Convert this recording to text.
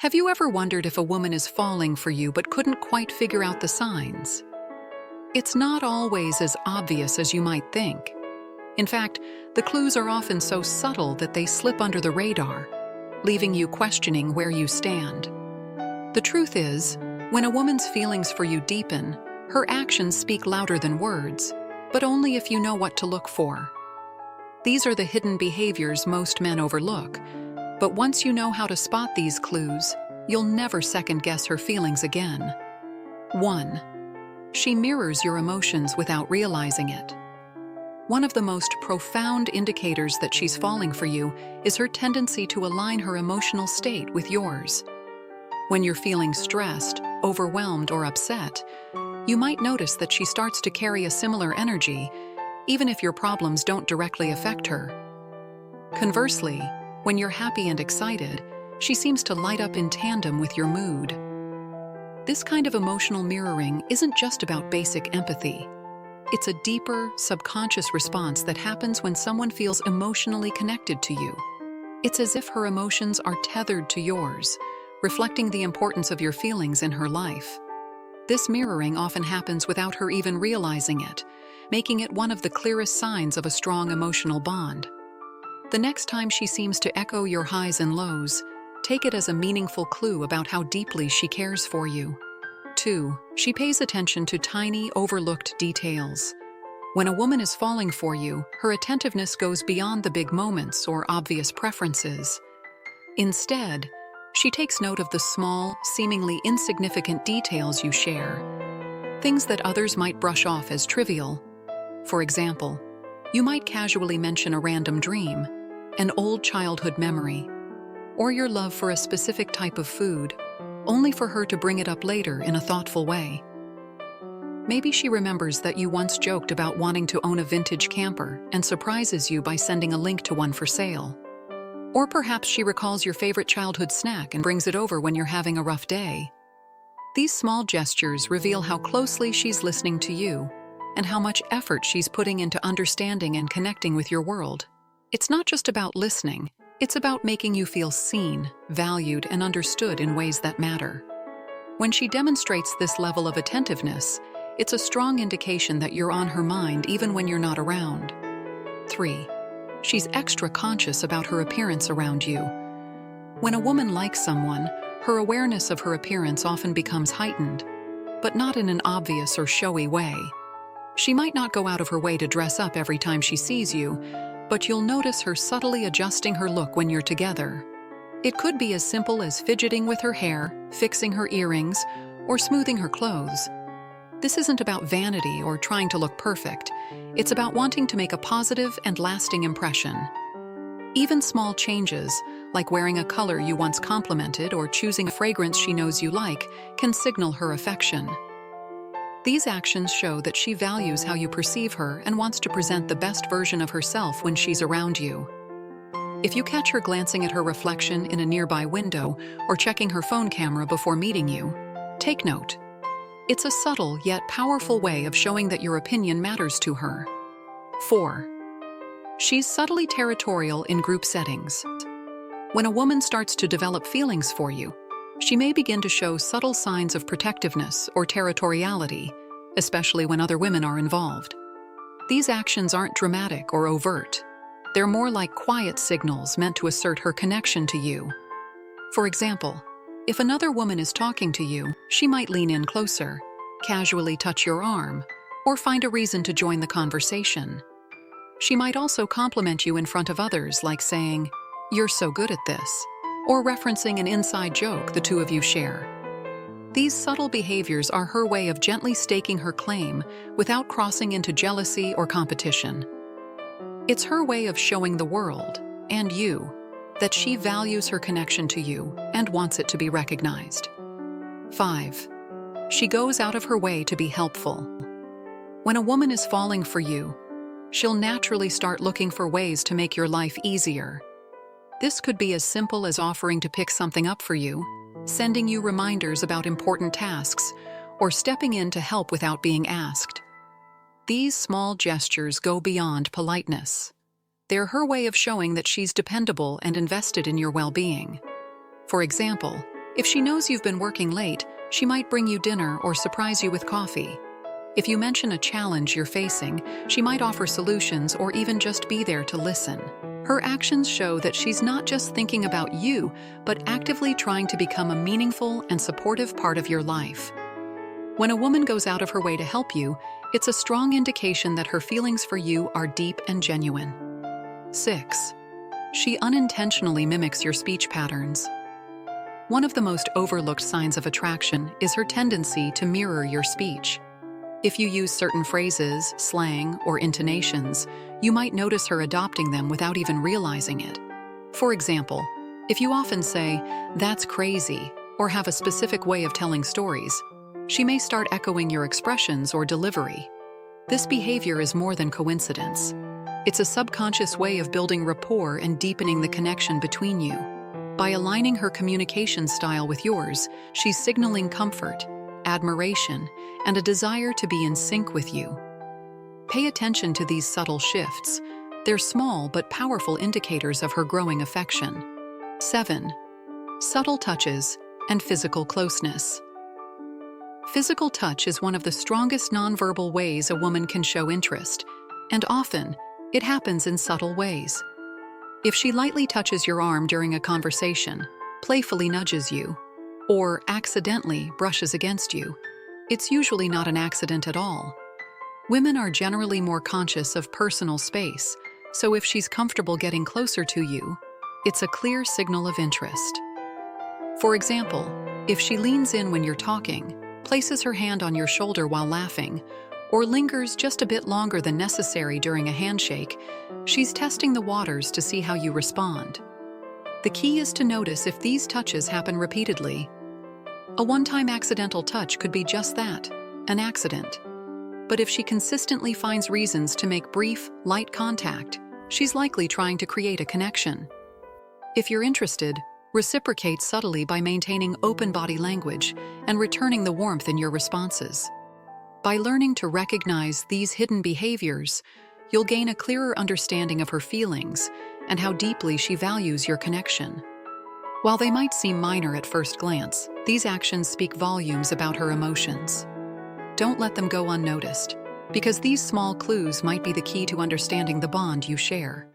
Have you ever wondered if a woman is falling for you but couldn't quite figure out the signs? It's not always as obvious as you might think. In fact, the clues are often so subtle that they slip under the radar, leaving you questioning where you stand. The truth is, when a woman's feelings for you deepen, her actions speak louder than words, but only if you know what to look for. These are the hidden behaviors most men overlook, but once you know how to spot these clues, you'll never second-guess her feelings again. 1. She mirrors your emotions without realizing it. One of the most profound indicators that she's falling for you is her tendency to align her emotional state with yours. When you're feeling stressed, overwhelmed, or upset, you might notice that she starts to carry a similar energy, even if your problems don't directly affect her. Conversely, when you're happy and excited, she seems to light up in tandem with your mood. This kind of emotional mirroring isn't just about basic empathy. It's a deeper, subconscious response that happens when someone feels emotionally connected to you. It's as if her emotions are tethered to yours, reflecting the importance of your feelings in her life. This mirroring often happens without her even realizing it, making it one of the clearest signs of a strong emotional bond. The next time she seems to echo your highs and lows, take it as a meaningful clue about how deeply she cares for you. 2. She pays attention to tiny, overlooked details. When a woman is falling for you, her attentiveness goes beyond the big moments or obvious preferences. Instead, she takes note of the small, seemingly insignificant details you share, things that others might brush off as trivial. For example, you might casually mention a random dream, an old childhood memory, or your love for a specific type of food, only for her to bring it up later in a thoughtful way. Maybe she remembers that you once joked about wanting to own a vintage camper and surprises you by sending a link to one for sale. Or perhaps she recalls your favorite childhood snack and brings it over when you're having a rough day. These small gestures reveal how closely she's listening to you and how much effort she's putting into understanding and connecting with your world. It's not just about listening, it's about making you feel seen, valued, and understood in ways that matter. When she demonstrates this level of attentiveness, it's a strong indication that you're on her mind even when you're not around. 3. She's extra conscious about her appearance around you. When a woman likes someone, her awareness of her appearance often becomes heightened, but not in an obvious or showy way. She might not go out of her way to dress up every time she sees you, but you'll notice her subtly adjusting her look when you're together. It could be as simple as fidgeting with her hair, fixing her earrings, or smoothing her clothes. This isn't about vanity or trying to look perfect. It's about wanting to make a positive and lasting impression. Even small changes, like wearing a color you once complimented or choosing a fragrance she knows you like, can signal her affection. These actions show that she values how you perceive her and wants to present the best version of herself when she's around you. If you catch her glancing at her reflection in a nearby window or checking her phone camera before meeting you, take note. It's a subtle yet powerful way of showing that your opinion matters to her. 4. She's subtly territorial in group settings. When a woman starts to develop feelings for you, she may begin to show subtle signs of protectiveness or territoriality, especially when other women are involved. These actions aren't dramatic or overt. They're more like quiet signals meant to assert her connection to you. For example, if another woman is talking to you, she might lean in closer, casually touch your arm, or find a reason to join the conversation. She might also compliment you in front of others, like saying, "You're so good at this," or referencing an inside joke the two of you share. These subtle behaviors are her way of gently staking her claim without crossing into jealousy or competition. It's her way of showing the world, and you, that she values her connection to you and wants it to be recognized. 5. She goes out of her way to be helpful. When a woman is falling for you, she'll naturally start looking for ways to make your life easier. This could be as simple as offering to pick something up for you, sending you reminders about important tasks, or stepping in to help without being asked. These small gestures go beyond politeness. They're her way of showing that she's dependable and invested in your well-being. For example, If she knows you've been working late, she might bring you dinner or surprise you with coffee. If you mention a challenge you're facing, she might offer solutions or even just be there to listen. Her actions show that she's not just thinking about you, but actively trying to become a meaningful and supportive part of your life. When a woman goes out of her way to help you, it's a strong indication that her feelings for you are deep and genuine. 6. She unintentionally mimics your speech patterns. One of the most overlooked signs of attraction is her tendency to mirror your speech. If you use certain phrases, slang, or intonations, you might notice her adopting them without even realizing it. For example, if you often say, "That's crazy," or have a specific way of telling stories, she may start echoing your expressions or delivery. This behavior is more than coincidence. It's a subconscious way of building rapport and deepening the connection between you. By aligning her communication style with yours, she's signaling comfort, admiration, and a desire to be in sync with you. Pay attention to these subtle shifts. They're small but powerful indicators of her growing affection. 7. Subtle touches and physical closeness. Physical touch is one of the strongest nonverbal ways a woman can show interest, and often, it happens in subtle ways. If she lightly touches your arm during a conversation, playfully nudges you, or accidentally brushes against you, it's usually not an accident at all. Women are generally more conscious of personal space, so if she's comfortable getting closer to you, it's a clear signal of interest. For example, if she leans in when you're talking, places her hand on your shoulder while laughing, or lingers just a bit longer than necessary during a handshake, she's testing the waters to see how you respond. The key is to notice if these touches happen repeatedly. A one-time accidental touch could be just that, an accident. But if she consistently finds reasons to make brief, light contact, she's likely trying to create a connection. If you're interested, reciprocate subtly by maintaining open body language and returning the warmth in your responses. By learning to recognize these hidden behaviors, you'll gain a clearer understanding of her feelings and how deeply she values your connection. While they might seem minor at first glance, these actions speak volumes about her emotions. Don't let them go unnoticed, because these small clues might be the key to understanding the bond you share.